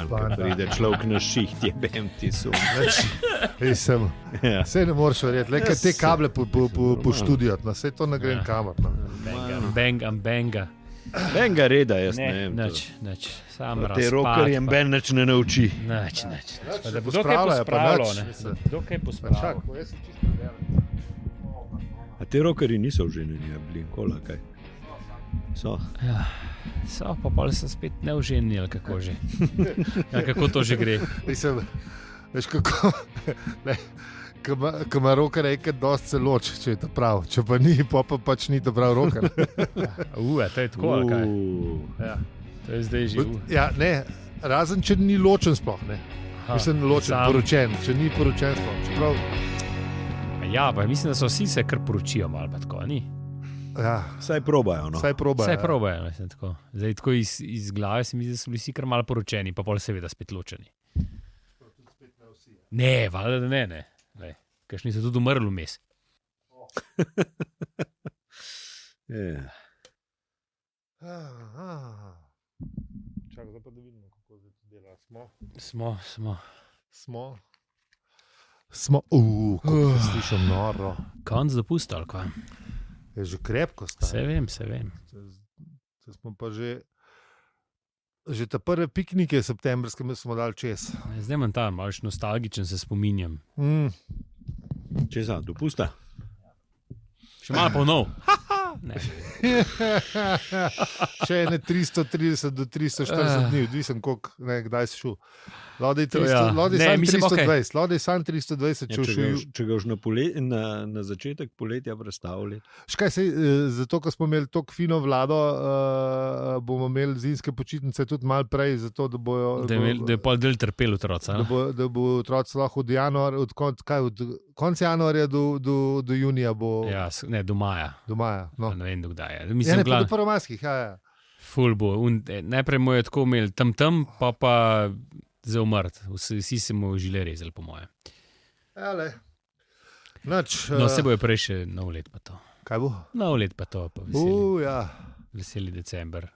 Rokan, ko pride človek na šiht, je bem ti sum. Vse ne moreš verjeti, le te kable po študiju, vse to ne grem kamor. Benga. Benga reda, jaz ne vem. Nič. Sam razpad. Te rokerjem ben nič ne nauči. Nič. Da bo spravljala, pa nič. Dokaj pospravljala. A te rokerji niso oženjeni, bili kola, kaj? So. Ja, so, pa pol so spet neuženjeni, ali kako že. Ja, kako to že gre? Mislim, veš kako, ko ima roker enkrat dosti se loči, če je to prav. Če pa ni, pa pač ni to prav roker. To je tako, ali kaj? Ja, to je zdaj že. Ja, ne, razen če ni ločen sploh, ne. Mislim, ločen, poročen, če ni poročen sploh. Čeprav... Ja, pa mislim, da so vsi se kar poročijo malo, pa tako, ni? Ja. Saj probajo, no. Saj probajo, mislim, tako. Zdaj, tako iz glave se mi zdi, da so bili vsi kar malo poročeni, pa pol seveda spet ločeni. Ne, valjda, da ne. Kakšni so tudi umrli vmes. Čakaj, zdaj pa da vidimo, kako zdaj to dela. Smo. Kako slišam noro. Konc dopusta, ali kaj? Je že krepko stari. Se vem. Se smo pa že ta prve piknike septembrske smo dali čez. Zdaj imam tam, malo nostalgičen se spominjam. Česa, dopusta? Še malo ponov. Ne. Še ene 330 do 340 dni, odvisen koliko, kdaj si šel. Lodej sam 320, če šel. Če ga už na začetek poletja predstavili. Škaj se, zato, ko smo imeli tako fino vlado, bomo imeli zimske počitnice tudi malo prej, zato, da bojo... Da je pol del trpel otroca. Da bo otroci lahko od januarja, od konca januarja do junija bo... Ja, ne, do maja. Do maja, no. Ne vem, dokdaj je. Ja, ne, pa do prvomajskih, ja. Ful bo. Najprej mu je tako imeli tam, pa za umrt. Vsi se mu žile rezali, po moje. Ale. No, se bojo prej še nov let pa to. Kaj bo? Nov let pa to, pa veseli. Ja. Veseli december.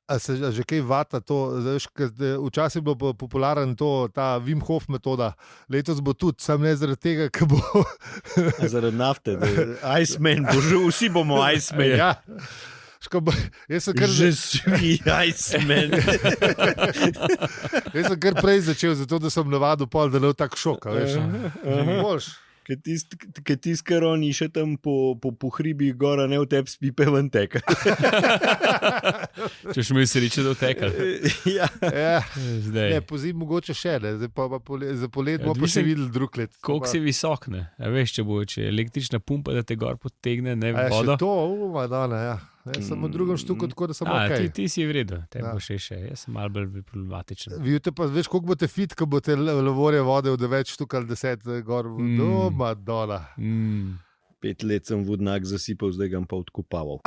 A se že kaj vata to, včasih je bilo popularen ta Wim Hof metoda, letos bo tudi, sam ne zaradi tega, ker bo... Zaradi nafte, Iceman, vsi bomo Iceman. Ja. Jaz sem kar... Že si Iceman. Jaz sem kar prej začel, zato da sem navadil pol, da ne bo tak šok, veš. Boš. Ker kar oni še tam po hribih gora ne v tebi spipe ven teka. Če še imel sreče, da vtekali. Ja. Ne, po zim mogoče še, ne. Za polet bomo pa še videli drug let. Koliko si visok, ne? A veš, če je električna pumpa, da te gor potegne, ne vodo. Še to, madonna, ja. Jaz sem v drugem štuku, tako da sem okej. Ti si v redu, te bo še, jaz sem malo bolj problematičen. Vidite pa, veš, koliko boste fit, ko boste lavorje vode v 9 štuk ali 10 gor. Madonna. 5 let sem vodnak zasipal, zdaj ga pa odkopaval.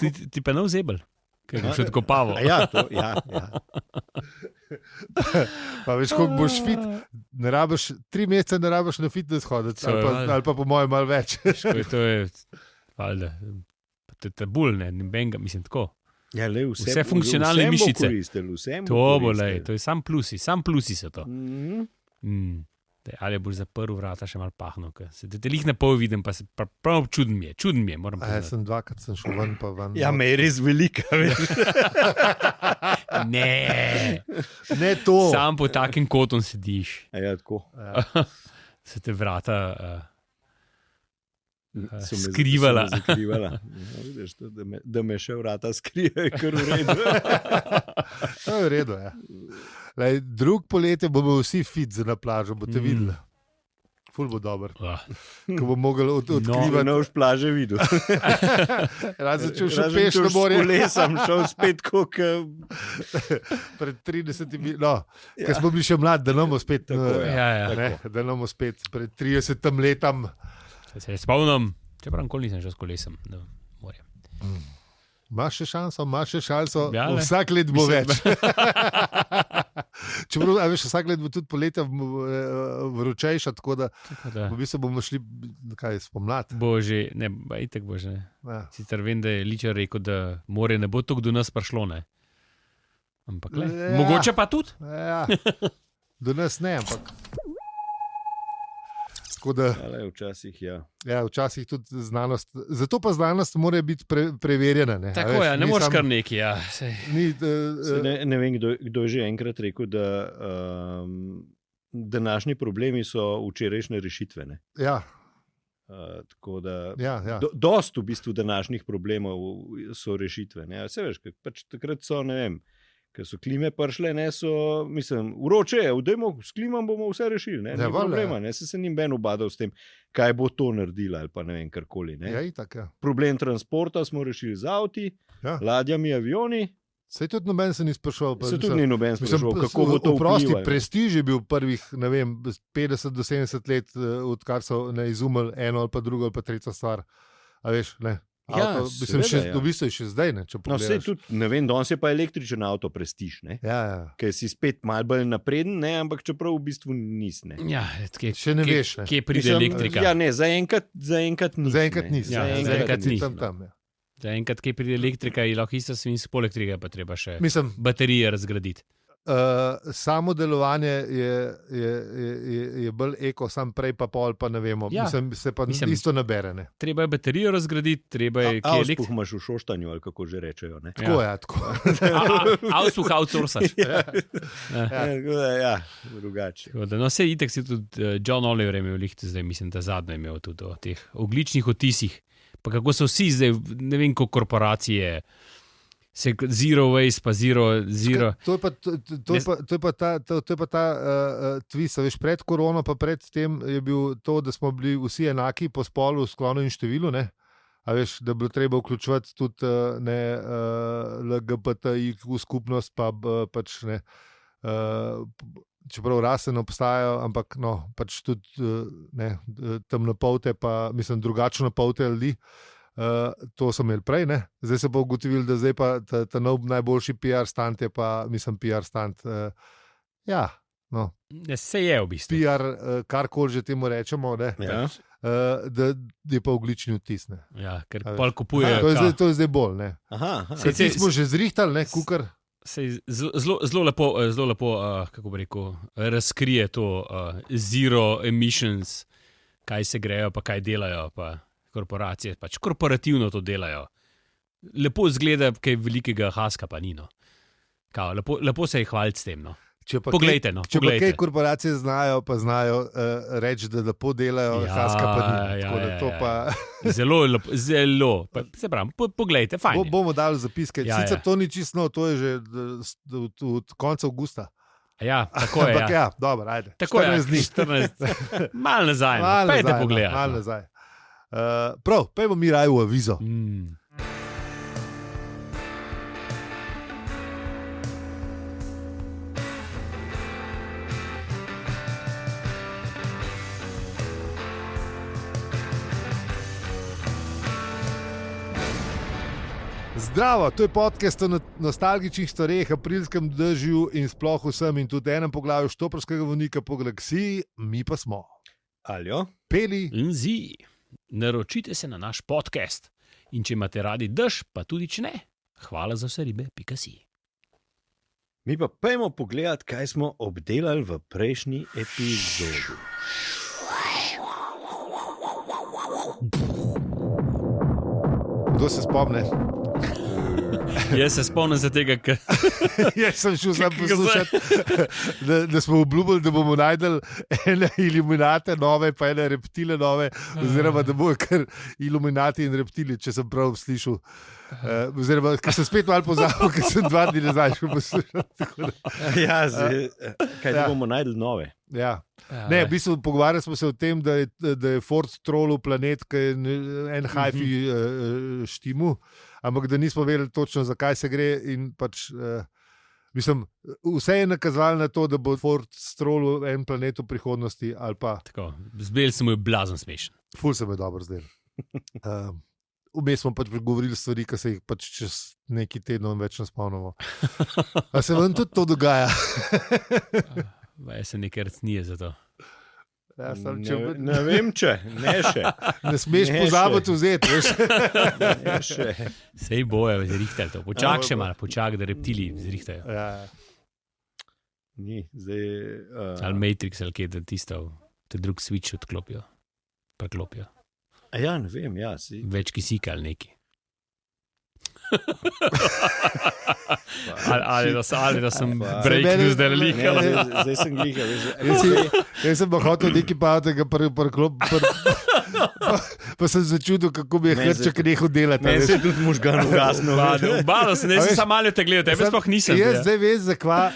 Ti pa ne vzebel, ker boš odkopaval. Ja, to, ja. Pa veš, koliko boš fit, 3 mesece ne rabiš na fitness hoditi, ali pa po mojem malo več. To je, valjda, te bolj, ne, benga, mislim tako. Ja, vse funkcionalne mišice. To bo, to je sam plusi so to. Ali boš zaprl vrata, še malo pahno. Te lih ne pol vidim, pa se prav čuden mi je, moram povedati. Jaz sem dvakrat šel ven, pa ven. Ja, me je res velika, veš. Ne to. Sam po takim kotom sediš. Ja, tako. Se te vrata skrivala. Ja, vidiš, da me še vrata skrivajo, kar v redu. To je v redu, ja. Drug poletje bomo vsi fit za na plažo, boste videli. Ful bo dober. Ko bo mogel odkrivati. Ne boš plaže videl. Začel še peš na morje. Kolesam šel spet koliko... Pred 30, ker smo bili še mladi, da ne bomo spet... Da ne bomo spet pred 30 letam. Se spomnim, čeprav nikoli nisem šel s kolesem na morje. Imaš še šanso, vsak let bo več. Čeprav, veš, vsak let bo tudi poletje vročejša, tako da v bistvu bomo šli spomladi. Bože, ne, itek bože. Ja. Sicer vem, da je Ličar rekel, da more ne bo tako do nas prišlo, ne. Ampak le, mogoče pa tudi. Ja, do nas ne, ampak. Da, včasih, včasih tudi znanost. Zato pa znanost mora biti preverjena. Ne, tako je, ne moreš kar neki. Ja. Ne vem, kdo je že enkrat rekel, da današnji problemi so včerajšnje rešitve. Ne? Ja. Tako da dost v bistvu današnjih problemov so rešitve. Ne? Se veš, pač takrat so, ne vem, ker so klime prišle, mislim, vroče je, s klimom bomo vse rešili, ne problema, ne se njim ben ubadal s tem, kaj bo to naredila ali pa ne vem, karkoli. Ne. Ja, itak, ja. Problem transporta smo rešili z avti, ladjami, avioni. Sej tudi noben se ni spraševal. Se tudi ni noben spraševal, kako bo to vplivalo. Prosti prestiž je bil prvih, ne vem, 50 do 70 let, odkar so izumili eno ali pa drugo ali pa tretjo stvar. A veš, ne. Avto, mislim, v bistvu je še zdaj. Ne, tudi, ne vem, danes je pa električen avto prestiž, ker si spet malo bolj napreden, ne, ampak čeprav v bistvu nisi. Ja, še ne veš. Kje pride elektrika? Ja, ne, zaenkrat nisi. Zaenkrat nisi. Zaenkrat, kje pride elektrika, je lahko isto svinjsko, poleg tega pa treba še baterije razgraditi. Samo delovanje je bolj eko, sam prej pa pol, pa ne vemo. Se pa isto nabere. Ne? Treba je baterijo razgraditi, treba je avspuh imaš v šoštanju, ali kako že rečejo. Ne? Tako je, tako. Avspuh outsourcaš. Ja, drugače. No, vse itek si tudi John Oliver imel lihte, zdaj mislim, da zadnjo imel tudi o teh ogljičnih odtisih. Pa kako so vsi zdaj, ne vem, ko korporacije zero waste, pa zero. To je pa ta twist, veš, pred korono, pa pred tem je bil to, da smo bili vsi enaki po spolu, sklonu in številu, ne? A veš, da bi bilo treba vključevati tudi LGBTIQ skupnost, pa pač ne, čeprav rase ne obstajajo, ampak no, pač tudi ne, temnopolte, pa mislim drugačno polte ljudi. To so imeli prej, ne? Zdaj se bo ugotovili, da zdaj pa ta najboljši PR stand je pa, mislim, PR stand. Ja, no. Se je v bistvu. PR, karkoli že temu rečemo, ne? Ja. Da je pa ogljični odtis. Ja, ker pol kupujejo. To je zdaj bolj, ne? Sej smo že zrihtali, ne, kukar. Zelo lepo, kako bi rekel, razkrije to zero emissions, kaj se grejo, pa kaj delajo, pa korporacije, pač korporativno to delajo. Lepo izgleda, kaj velikega haska pa ni. No. Lepo se je hvaliti s tem. No. Poglejte. Če pa kaj korporacije znajo, pa znajo reči, da lepo delajo, haska pa ni. Tako da to pa... Zelo lepo, se pravim, poglejte, fajn. Bomo dali zapiske. Sicer to ni čisto, to je že od konca avgusta. Ja, tako je. Ampak ja, dobro, ajde. Tako 14 dni. Malo nazaj, pejte pogledati. Malo nazaj. Prav, pejmo mi raje v avizo. Zdravo, to je podcast o nostalgičnih stvareh, aprilskem dežju in sploh vsem in tudi enem poglavju Štoprskega vonika po galaksiji, mi pa smo. Aljo, Peli in Zi. Naročite se na naš podcast. In če imate radi dež, pa tudi če ne, hvala za vse ribe.si. Mi pa pojmo pogledat, kaj smo obdelali v prejšnji epizodi. Kdo se spomne? Jaz se spomnim za tega, ker... Jaz sem šel sam poslušati, da smo obljubili, da bomo najdeli ene iluminate nove, pa ene reptile nove, oziroma da bojo kar iluminati in reptili, če sem prav slišal. Oziroma, ker sem spet malo pozabil, ker sem 2 dni nazaj šel poslušati. Ja, kaj da bomo najdeli nove? Ja. Ne, v bistvu pogovarjali smo se o tem, da je Ford trolil planet, ki je en hi-fi štimu, ampak da nismo vedeli točno, zakaj se gre in pač, mislim, vse je nakazalo na to, da bo Ford trolil en planet v prihodnosti ali pa... Tako, zdaj se mu je blazno smešen. Ful se mu je dobro zdaj. vmes smo pač govorili stvari, ki se jih pač čez neki tednov več ne spomnimo. A se vam tudi to dogaja? Jaz se nekaj recnije za to. Ja, ne vem, če ne še. Ne smeš pozabiti vzeti, veš. Ne še. Sej bojo zrihtali to. Počak še malo, počak, da reptili zrihtajo. Ja. Ni, zdaj... Ali Matrix, ali kaj, da tisto, te drug switch odklopijo, preklopijo. Ja, ne vem, ja. Več kisika ali neki. ali da sem breakthrough zdaj lihal. Zdaj sem lihal. Jaz sem hotel nekaj pametnega pa sem začutil, kako bi je hrček nehal delati. Meni se je tudi možgan ugasnil. Balo sem, jaz sem samo malo te gledal, tebe sploh nisem. Jaz zdaj vem zakva,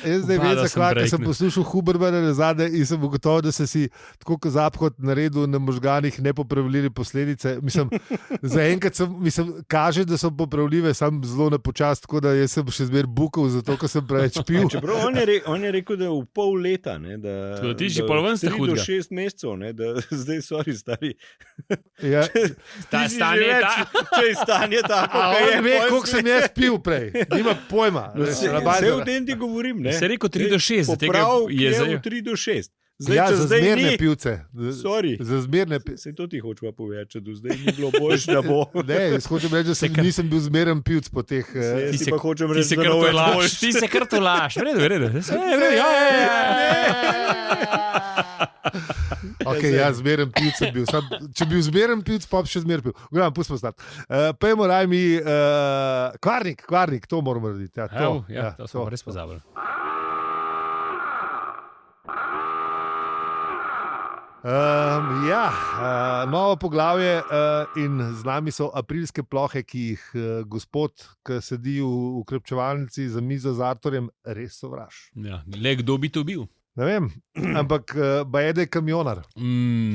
ker sem poslušal Hubermana nazadnje in sem ugotovil, da si tako kot Zaphod naredil na možganih nepopravljive posledice. Mislim, zaenkrat kaže, da so popravljive, sam zelo na počast, tako da jaz sem še zmer bukal, zato ker sem preveč pil. Čeprav on je rekel, da je v pol leta, ne, da 3 do 6 mesecev, ne, da zdaj sorry stari. Ja. Stanje je tako. Če je stanje tako, on ve, koliko sem jaz pil prej. Nima pojma. Vse v tem ti govorim, ne. Se je rekel 3 do 6. Poprav je v 3 do 6. Zdaj, ja, za zmerne pivce. Sorry. Za zmerne pivce. Se to ti hočeva povedati, če do zdaj ni bilo boljš, da bo. Ne, jaz hočem reči, da nisem bil zmeren pivc po teh... Ti se pa hočem reči, da bo boljš. Ti se kar tolaš. Vredo. Ok, ja, zmeren pivc sem bil. Če bil zmeren pivc, pa še zmeren pivc. Gledam, pustimo stati. Pejmo raj mi... Kvarnik, to moramo narediti. Ja, to smo res pozabili. Novo poglavje in z nami so aprilske plohe, ki jih gospod, ki sedi v krepčevalnici za mizo z Arturjem, res sovraž. Ja, le kdo bi to bil? Ne vem, ampak bajede kamionar.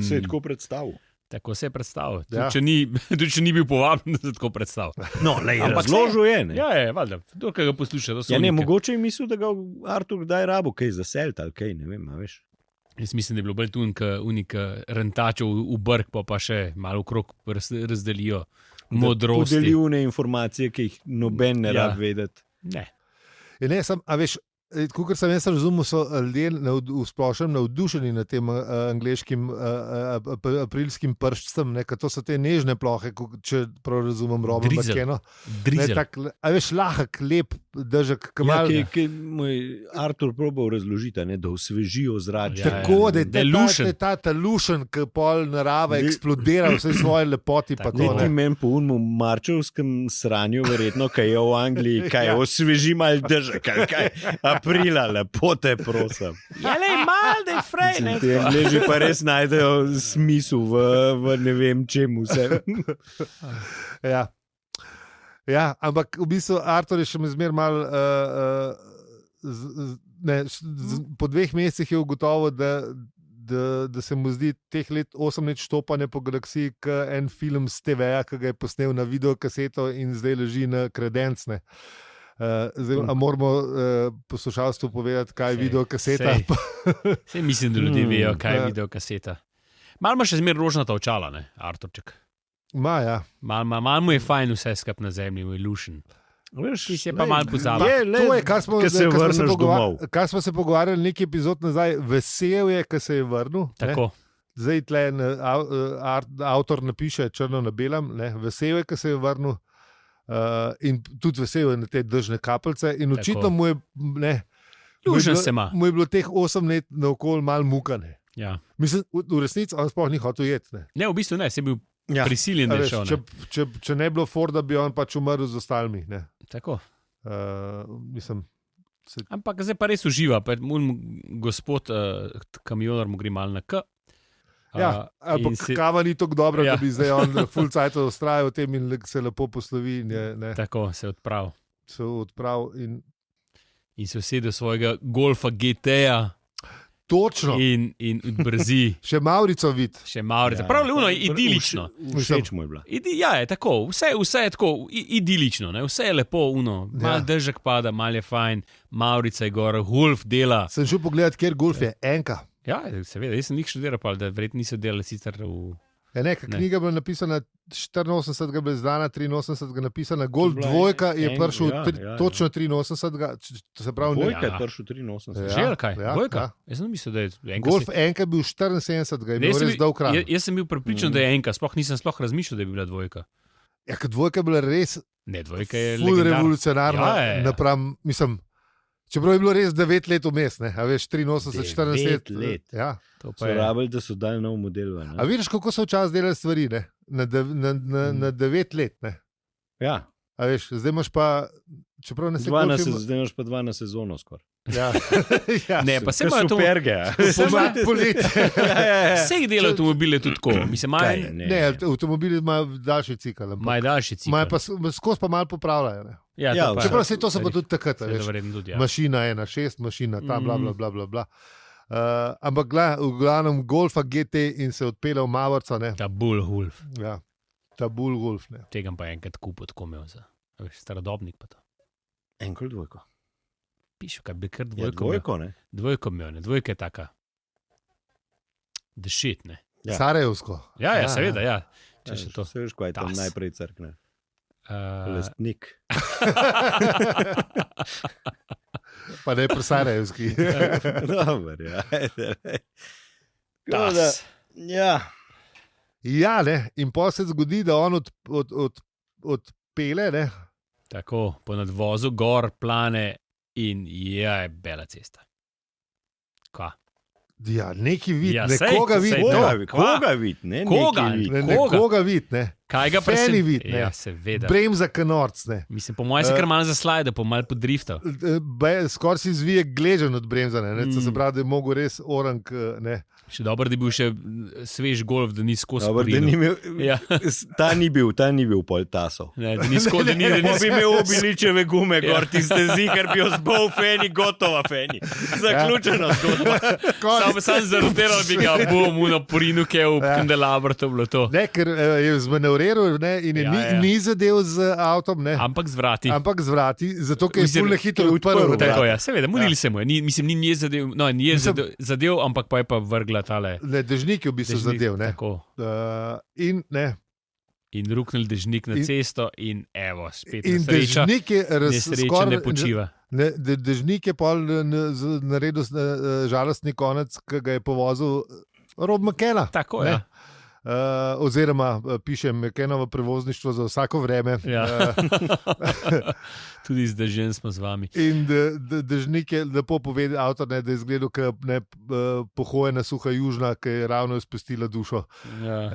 Se je tako predstavil. Tako se je predstavil. Ja. Tudi če ni bil povabljen, da se tako predstavil. No, le je razložil je. Ja, valjda. Kdo ga posluša? Ja, ne, mogoče je mislil, da ga Artur kdaj rabo kaj zaselt ali kaj, ne vem, a veš. Jaz mislim, da je bilo bolj unik rentačev v brk, pa še malo okrog razdelijo modrosti. Podeljivne informacije, ki jih noben ne rad vedeti. Ne. Ne, a veš, kot sem jaz razumel, so ljudje v splošnem navdušeni nad tem angleškim aprilskim prščcem, ker to so te nežne plohe, če prav razumem Robert McKenna. Drizel. A veš, lahek, lep držek, kamal. Ja, ki moj Artur probal razložiti, da osvežijo zrače. Tako, da je ta lušen, ki pol narava eksplodira vse svoje lepoti. Ti meni po unmu marčevskem sranju, verjetno, kaj je v Angliji, kaj osveži mal držek, kaj aprila, lepo te prosim. Ja, lej, mal, da je frej. Ti Angleži pa res najdejo smisel v ne vem čemu vse. Ja, ampak v bistvu Artur je še me zmer mal po 2 mesecih je ugotovil, da se mu zdi teh 8 let štopanja po galaksiji kot en film z TV-ja, ki ga je posnel na videokaseto in zdaj leži na kredencne. A moramo poslušalstvu povedati, kaj je videokaseta? Sej mislim, da ljudje vejo, kaj je videokaseta. Malo ima še zmer rožnata očala, ne, Arturček. Ja. Malo mu je fajn vse skap na zemlji, mu je lušen. Ti si pa malo pozabil. To je, kar smo se pogovarjali nekaj epizod nazaj, vesel je, ko se je vrnil. Tako. Zdaj tle avtor napiše črno na belem, vesel je, ko se je vrnil. In tudi vesel je na te dežne kapljice in očitno mu je bilo teh 8 let naokoli malo mukane. Ja. Mislim, v resnici on sploh ni hotel jeti. Ne, v bistvu ne, si bil prisiljen, da je šel. Če ne bi bilo Forda, bi on pač umrl z ostalimi. Tako. Mislim, ampak zdaj pa res uživa, gospod kamionar mu gre malo na K. Ampak kava ni tako dobra, da bi zdaj on full cajt ustrajal v tem in se lepo poslovi. Tako, se odprav. In se usedel svojega Golfa GT-ja. Točno. In brzi. Še Maurico vid. Prav, idilično. Všeč mu je bila. Ja, je tako. Vse je tako idilično. Ne? Vse je lepo, mal držek pada, mal je fajn, Maurica je gor, Golf dela. Sem šel pogledat, kjer Golf je. Enka. Ja, seveda, jaz sem njih študiral, da verjetno niso delali sicer v Knjiga je bila napisana 84, je bila izdana 83, napisana Golf dvojka je prišel točno 83, se pravi, dvojka je prišel 83. Že ali kaj? Ja, Dvojka? ja. Jaz sem mislil, da je enka. Golf enka je bil 74, je bil res dolg rad. Jaz sem bil prepričan, da je enka, nisem sploh razmišljal, da je bila dvojka. Ja, dvojka je bila res Ne, dvojka je ful revolucionarna. Ja. Napram, mislim, čeprav je bilo res 9 let vmes, a veš, 83, 40 let. Ja. To So rabili, da so dali nov model. A vidiš, kako so včasih delali stvari, ne? Na 9 let. Ne? Ja. A veš, zdaj imaš pa, čeprav ne se golf zdaj imaš pa 2 na sezono skoraj. Ja. Ja. Ne, pa se imajo to. Superge. Poletje. Vseh dela avtomobile tudi tako. Mislim, Ne, avtomobili imajo daljši cikl. Imajo daljši cikl. Imajo pa skozi pa malo popravljajo. Ne? Ja, Čeprav se to so pa tudi takrat, veš. Tudi, ja. Mašina 1.6, mašina tam, bla. Ampak v glavnem Golfa GT in se odpela v Mavrca. Ta Bull Wolf. Ja, ta Bull Wolf. Ne. Tega pa enkrat kupil, tako imel za. Starodobnik pa to. Enkrat dvojko. Piše, kaj bi kar Ja, dvojko. dvojko, ne? Dvojko imel, ne. Dvojka je taka. The shit, ne. Ja. Sarajevsko. Ja, seveda, ja. Če še to. Se veš, kaj je tam Tas. najprej crkne. Lastnik. Pa ne pri Sarajevski. Dobar, ja. Tas. Ja. Ja, ne. In pa se zgodi, da on odpele, ne. Tako, po nadvozu, gor, plane in je bela cesta. Kva? Ja, neki vid, Ja, nekoga vid. Koga vid, ne? Koga? Neki vid. Nekoga vid, ne. Kaj ga Feni vid, ne. Ja, seveda. Bremza kanorc, ne. Mislim, po mojem se kar malo zaslajde, po malo podriftal. Skoraj si zvije gležen od bremzane, ne. Se pravi, da je mogel res orang, ne. Še dobro, da je bil še svež golf, da ni skozi Dobar, da porinil. ni imel, Ja. ta ni bil pol tasov. Ne, da ni skozi, da ni, da Ne ni bi imel obiličeve gume, Ja. gor tiste ker bi jo zbol feni, gotova feni. Zaključena zgodba. Sam zarotiral bi ga, bom uno porinu, ki je v kandelabru, to bilo to. Ne, ker je zmanevriral, ne, in je ni zadev z avtom, ne. Ampak z vrati. Ampak z vrati, zato ker je Mislim, ful hitro odprl. Tako je, seveda, mudili se mu je. Mislim, ni zadev, no, ni zadev, ampak pa je pa vrgla tale. Ne, dežnik je v bistvu zadev, ne. Tako. In ne. In ruknil dežnik na cesto in evo, spet In nesreča. dežnik je Nesreča ne počiva. Dežnik je pol naredil žalostni konec, ki ga je povozil Rob McKenna. Tako ne. je. Oziroma piše McKennovo prevozništvo za vsako vreme. Ja. Tudi zdaj žen smo z vami. In dežnik je lepo povedal, avtor, ne, da je izgledal kot pohojena suha južna, ki je ravno izpustila dušo. Ja,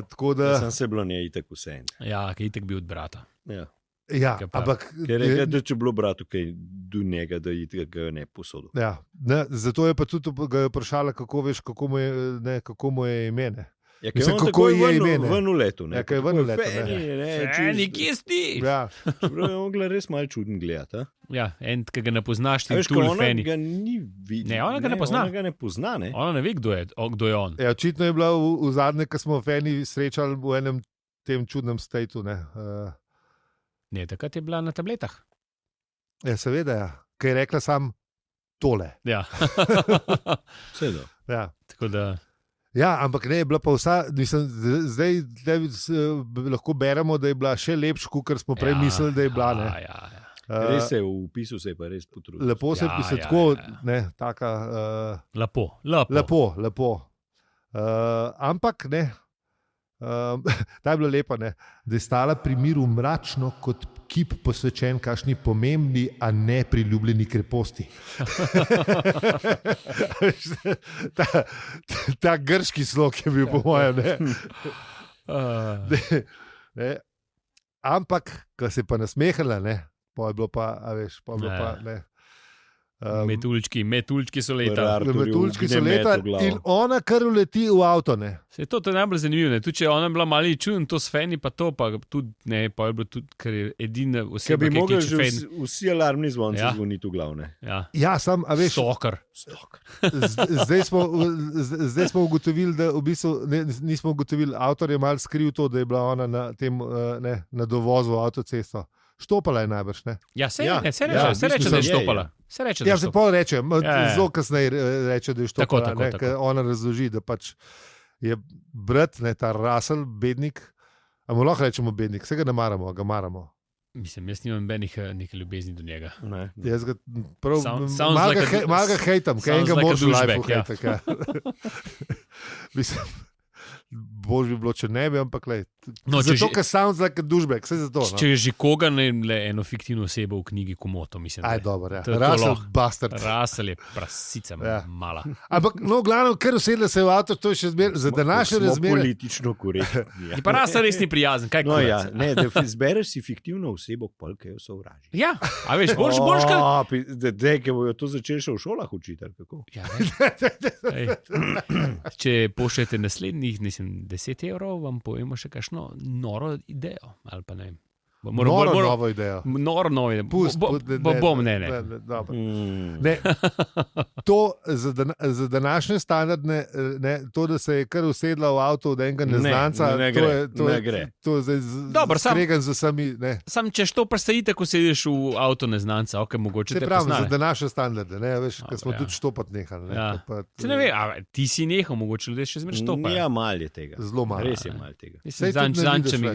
Tako da. Sam se bilo ne itek vse. ja ki je itek bil od brata. Ja. Ja, Kaj pa? ampak. Ker je rekel, da če bilo bratu kaj do njega, da itek ga je ne posodil. Ja, ne, zato je pa tudi ga je vprašala, kako veš, kako mu je ime. Ne. Ja, Mislim, kako je ime, ne? Ven v letu. Ne? Ja, kaj je ven v letu, ne. Feni, Feni, kje si? Ja. Čeprav je mogla res malo čuden gledati. A? Ja, en, ki ga ne poznaš, ti A je veš, ko tul ona Feni. ga ni videla. Ne, ona ga ne pozna. Ona ga ne pozna, ne? Ona ne ve, kdo je on. Ja, očitno je bila v zadnje, ko smo Feni srečali v enem tem čudnem statu. Ne, takrat je bila na tabletah. Ja, seveda, ja. Kaj je rekla sam tole. Ja. Vsedo. Ja. Tako da. Ja, ampak ne, je bila pa vsa, mislim, zdaj lahko beremo, da je bila še lepša, kot smo prej mislili, da je bila. Ne. Ja. Res se je v opisu se je pa res potrudil. Lepo se piše Ja, tako, ja. ne, taka. Lepo. Lepo. Ampak ne. Ta je bila lepa, ne? Da je stala pri miru mračno kot kip posvečen kakšni pomembni, a ne priljubljeni kreposti. ta grški slog je bil po mojem. Ne? Ampak, ko se je pa nasmehala, ne? Pa je bilo pa, a veš, pa je bilo pa, ne. Metuljčki so leta. Metuljčki so leta in ona kar uleti v avto, ne. Se to je najbolj zanimivo, ne? Tudi če ona je bila malo čuden, to s Feni pa to, pa tudi ne, pa je bilo tudi, ker je edina oseba, Ker bi mogli že Feni. vsi alarmni zvonci Ja. zvoniti v glavne. Ja. Ja, sam, a veš, Stalker. zdaj smo ugotovili, da v bistvu nismo ugotovili, avtor je mal skril to, da je bila ona na tem, ne, na dovozu v avtocesto. Štopala je najbrž, ne? Ja, se Ja. reče, Ja, se reče, da je je, štopala. Se reče, da Ja, je se štopala. pol reče, Ja. zelo kasneje reče, da je štopala, Tako. ker ona razloži, da pač je brat, ne, ta Russell, bednik, a mu lahko rečemo bednik, vse ga ne maramo, ga maramo. Mislim, jaz nimam nekaj ljubezni do njega. Ne. Jaz ga prav Sounds malo ga hejtam, kaj enega moraš v lifeu hejtati. Mislim, bož bi bilo, če ne bi, ampak lej. Zato, ker sounds like a douchebag, vse zato. Če je že koga, ne le eno fiktivno osebo v knjigi Komoto, mislim. Aj, dobro, ja. To je Russell lahko. bastard. Russell je prasica mala. Ampak, no, glavno, ker usedle se v avto, to je še zmer, za današnje razmere. Politično korektno. Je pa Russell res ni prijazen, kaj No, kurac? ja, ne, da izbereš si fiktivno osebo, polk je sovraži. Ja, a veš, boljš kaj? Dej, bojo to začeli še v šolah učiti, ali kako? Ja, ej. Če pošljete naslednjih, 10 evrov, vam povemo še kakšno noro idejo. Ali pa ne vem. Novo idejo. Noro novo idejo. Ne, to za današnje standardne, ne, to, da se je kar usedla v avto od enega neznanca, ne gre. To je zdaj skregan z vsemi. Sam če to prestajite, ko sediš v avto neznanca, ok, mogoče te poznane. Za današnje standarde, ne, veš, ker smo ja. tudi štopat nehali. Ne, Ja. Se ne ve, a ti si nehal, mogoče ljudje še zmeraj štopajo. Ja, malo je tega. Zelo malo. Res je malo tega.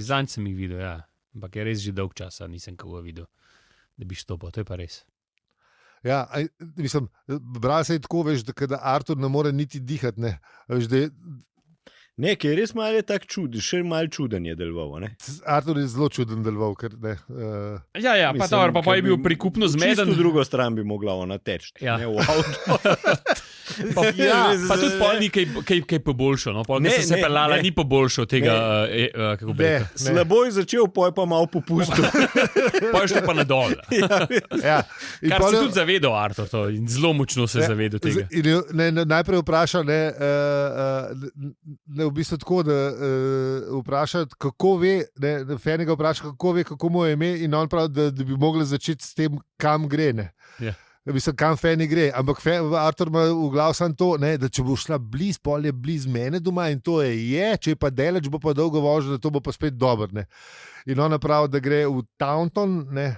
Zanj sem jih videl, ja. Ampak je res že dolg časa, nisem koga videl, da bi štopal, to je pa res. Ja, mislim, bral se je tako, veš, da Artur ne more niti dihati, ne. Veš, da je, Nekaj, res malo je tak čuden, še malo čuden je deloval, ne? Artur je zelo čuden deloval, ker ne. Ja, pa Mislim, dobro, pa je bil prikupno zmeden. Čisto drugo stran bi mogla ona teči, Ja. ne v avto. Pa tudi polni kaj poboljšal, no? Polni so se pelala, ni poboljšal tega, kako bi rekel. Slabo je začel, poj pa malo popustil. Poj šlo pa na dol. Ja. Kar se tudi zavedal Artur, to, in zelo močno se je zavedal tega. In najprej vpraša, ne, v bistvu tako, da vpraša, kako ve, ne, Fenega vpraša, kako ve, kako mu je ime, in on pravi, da bi mogli začeti s tem, kam gre, ne. Ja. Mislim, kam Feni gre, ampak Artur ima v glavu samo to, ne, da če bo šla bliz, pol je bliz mene doma in to je, če je pa deleč, bo pa dolgo vožnja, da to bo pa spet dobro, ne. In ona pravi, da gre v Taunton, ne,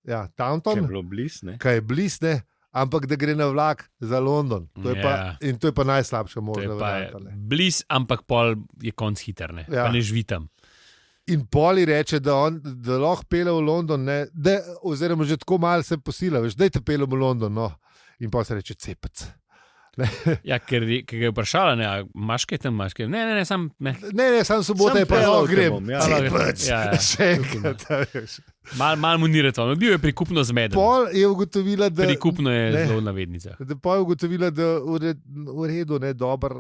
ja, Taunton, Kaj je bilo bliz, ne? kaj je bliz, ne, ampak da gre na vlak za London. To je pa, in to je pa najslabša možna varianta. Bliz, ampak pol je konc hiter, ne, Ja. pa ne žvitam. In Poli reče, da lahko pele v London, ne, da, oziroma že tako malo se posila, veš, daj te pelem v London, no. In pa se reče cepec. Ja, ker ga je vprašala, ne, imaš kaj tam, imaš kaj? Ne, sam ne. Ne, sam sobota je pa lahko grem. Ja. Cepec, Ja. še enkrat, veš. Mal mu ni reto, bil je prikupno zmeden. Pol je ugotovila, da... Prikupno je ne. zelo v navednicah. Da pa je ugotovila, da v redu, ne, dober...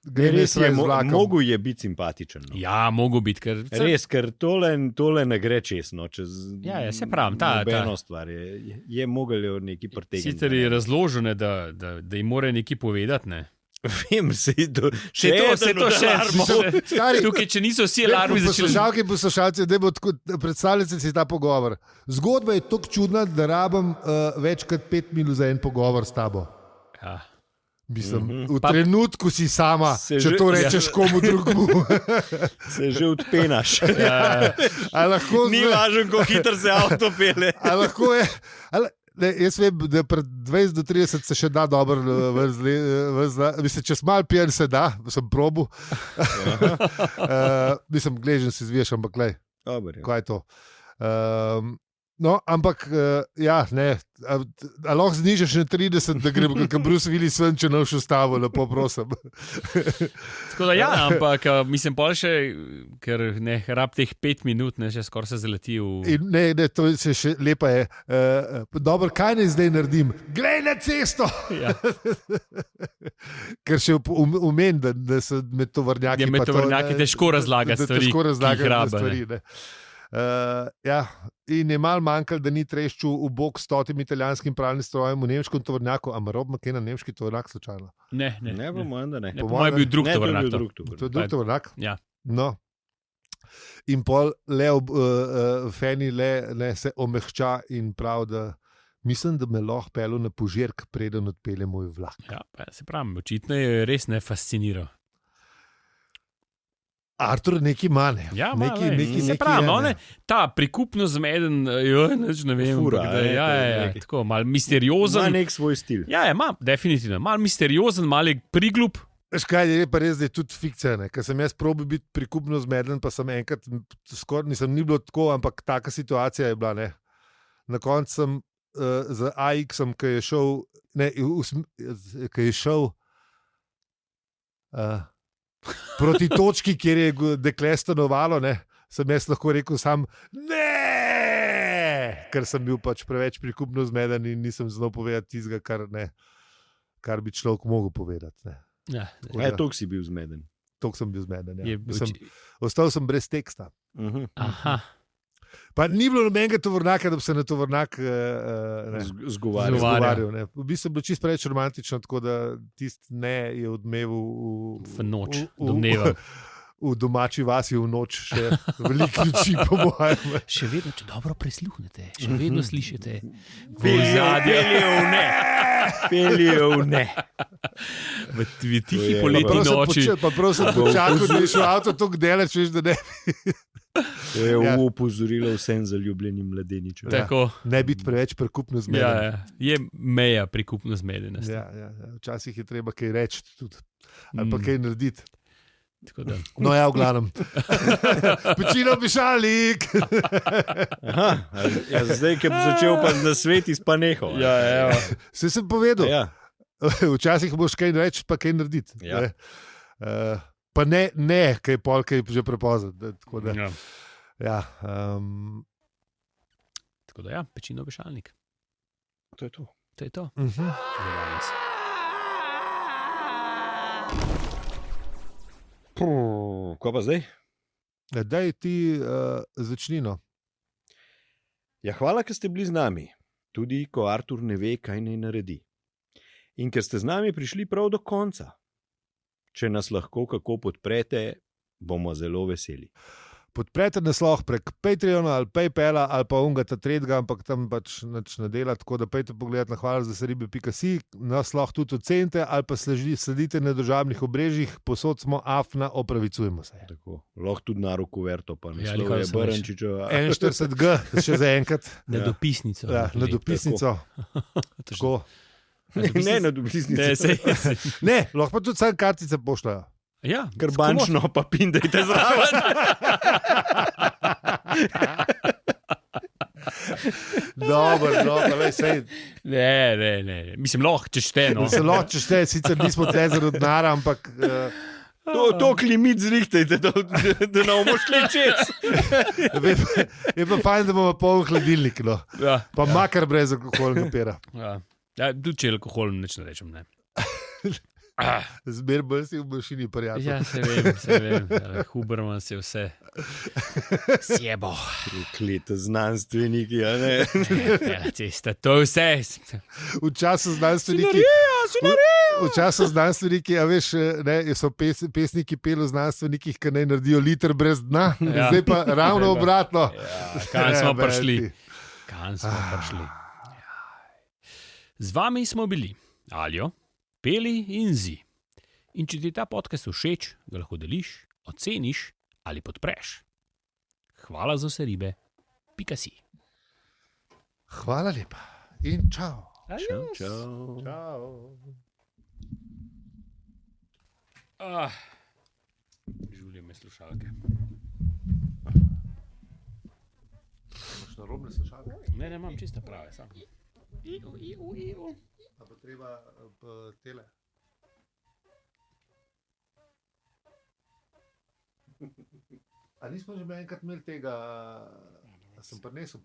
Res je, mogo je biti simpatičen. No. Ja, mogo biti, ker... Res, ker tole ne gre česno. Čez Ja, se pravim, nobeno stvar je mogel nekaj pretegniti. Sicer je razloženo, da jim mora nekaj povedati, ne. Vem, se to Stari, Tukaj, če niso vsi alarmi začeli... Poslušalke in poslušalci, da bo predstavljati si ta pogovor. Zgodba je tako čudna, da rabim več kot 5 minut za en pogovor s tabo. Ja. Mislim, v trenutku si sama, Se če že- to rečeš komu drugemu. se že odpenaš. A lahko Ni važno, kako hitro se avto pele. A lahko je. Ne, jaz vem, da pred 20 do 30 se še da dobro mislim, če smal pijen se da, sem probu. Mislim, gležen si zviješ, ampak glej, Dobar, ja. kaj je to. No, ampak, ja, ne, a lahko znižaš na 30, da gre, kot Bruce Willis ven, če noš ustavo, lepo prosim. Tako da ja, ampak mislim pol še, ker ne, rab teh 5 minut, ne, še skoraj se zaleti v... In ne, to je še lepa je. Dobro, kaj naj zdaj naredim? Glej na cesto! Ja. Ker še umen, da se med tovornjaki... Ja, med tovornjaki težko razlagati stvari, težko ki jih razlagati rabe, stvari, ne. Ja, in je malo manjkalo, da ni treščil v bok 100 italijanskim pravnim strojem v nemškem tovornjaku, a Rob McKenna nemški tovornjak slučajno. Ne, Po mojem, da ne. Po mojem je bil drug Ne, to je tovornjak. bil to. drug tovornjak. To je drug tovornjak? Ja. No. In pol Feni le se omehča in pravi, da mislim, da me lahko pelu na požirk, preden odpelje moj vlak. Ja, pa se pravim, očitno je res ne fasciniral. Artur neki mane. Ja, neki pravi, je, ne. ta prikupno zmeden, ne vem, Fura, ampak da, tako malo misteriozen. Ima nek svoj stil. Ja, ima, definitivno. Malo misteriozen, malo priglup. Veš kaj, je pa res, da je tudi fikcija. Ker sem jaz probil biti prikupno zmeden, pa sem enkrat, skoraj nisem, ni bilo tako, ampak taka situacija je bila. Ne. Na koncu sem z AX-om, ki je šel proti točki, kjer je dekle stanovalo, ne, sem jaz lahko rekel sam ne, ker sem bil pač preveč prikupno zmeden in nisem znal povedati tistega, kar bi človek mogel povedati. Ne. Ja, Toliko si bil zmeden. Toliko sem bil zmeden. Ja. je, Ostal sem brez teksta. aha, Pa ni bilo nobenega tovornjaka, da bi se na tovornjak Zgovarjal. zgovarjal. Ne. V bistvu je bilo čisto preveč romantično, tako da tisti ne je odmeval v noč, domnevam. v domači vasi v noč še veliko ljudi, po mojem. Še vedno, če dobro prisluhnete, še vedno slišite. Peljev ne. V tihi je poletni noči. Pa prav sem počakal, da je šel avto tako daleč, veš, da ne, To je upozorilo vsem zaljubljenim mladeničem. Tako, ne biti preveč prekupno zmeden. ja, je meja prikupno zmedenosti. Ja. Včasih je treba kaj reči tudi, ali pa kaj narediti. Tako da. No, ja, v glavnem. Pečino pišalnik. Zdaj, ki bi začel pa na svet pa nehal. Ja, Se sem povedal. Ja. Včasih moš kaj reči, pa kaj narediti. Ja. Ne. Pa ne, kaj pol, kaj že prepozno. Tako da, ja. ja, Tako da, ja, pečino bešalnik. To je to. To je to. uh-huh. Kaj pa zdaj? Daj ti začnino. Ja, hvala, ker ste bili z nami, tudi ko Artur ne ve, kaj naj naredi. In ker ste z nami prišli prav do konca. Če nas lahko kako podprete, bomo zelo veseli. Podprete nas lahko prek Patreona ali PayPala ali pa ungata tretjega, ampak tam pač nič ne dela, tako da pejte pogledat na hvala-za-se-ribe.si, nas lahko tudi ocenite ali pa sledite na družabnih obrežjih, posod smo afna, opravicujemo se. Tako. Lahko tudi na rokoverto, pa Ja, naslov je Brnčičeva. 41G, še za enkrat. Na dopisnico. Ja, na dopisnico. Tako. Ne, na dopisnici. Ne, lahko pa tudi sam kartice pošljajo. Ja, Ker bančno pa pindajte zraven. Dobro, sej. Ne. Mislim, lahko, če šteno. Se lahko češteje, sicer nismo tle zaradi denarja, ampak To limit zrihtajte, da ne bomo šli čez. je pa fajn, da bomo pol hladilnik, no. Ja, Pa makar brez alkoholnega pera. ja. Ja, tudi če je alkohol, nič ne rečem. Ne. Zmer bolj si v mašini prijatelj. Ja, se vem. Huberman se vse sjebo. Klete znanstveniki, a ne? Cesta, to je vse. V času znanstveniki, a veš, ne, so pesniki peli o znanstvenikih, ki naj naredijo liter brez dna, Ja. zdaj pa ravno obratno. Ja, kam smo prišli? Ja. Z vami smo bili Aljo, Peli in Zi. In če ti ta podcast všeč, ga lahko deliš, oceniš ali podpreš. Hvala za vse ribe. .si. Hvala lepa in čau. Čau. Žulje me slušalke. Imaš narobne slušalke? Ne, imam čisto prave. Sam. A pa treba tele. A nismo že enkrat imeli tega, a sem prinesel?